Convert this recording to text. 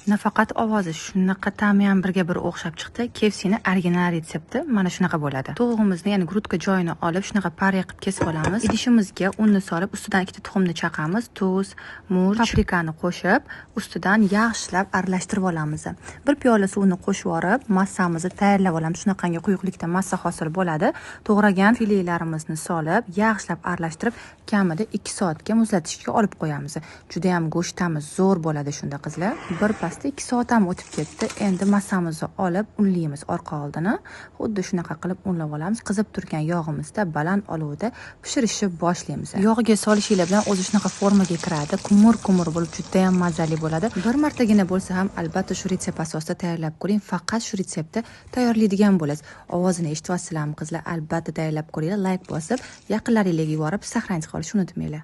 Nafaqat ovozi, shunaqa ta'mi ham birga bir o'xshab chiqdi. KFC'ning original retsepti mana shunaqa bo'ladi. Tovuqimizni, ya'ni grudka joyini olib, shunaqa pare qilib kesib olamiz. Idishimizga unni solib, ustidan ikkita tuxumni chaqamiz, tuz, murch, paprikani qo'shib, ustidan yaxshilab aralashtirib olamiz. Bir piyola suvni qo'shib yorib, massamizni tayyorlab olamiz. Shunaqangi quyuqlikda massa hosil bo'ladi. To'g'ragan filelarimizni solib, yaxshilab aralashtirib, kamida 2 soatga muzlatishga olib qo'yamiz. Juda ham go'shtamiz zo'r bo'ladi shunda qizlar. Bir pasda 2 soat ham o'tib ketdi. Endi massamizni olib unlaymiz orqa oldini. Xuddi shunaqa qilib unlab olamiz. Qizib turgan yog'imizda baland olovda pishirishni boshlaymiz. Yog'iga solishinglar bilan o'zi shunaqa formaga kiradi. Kumur bo'lib juda ham mazali bo'ladi. Bir martagina bo'lsa ham albatta shu retsept asosida tayyorlab ko'ring. Faqat shu retseptni tayyorlaydigan bo'lasiz. Ovozini eshityapsizlarmi qizlar? Albatta tayyorlab ko'ringlar. Like bosib, yaqinlaringizga yuborib saqlanib qolishni unutmanglar.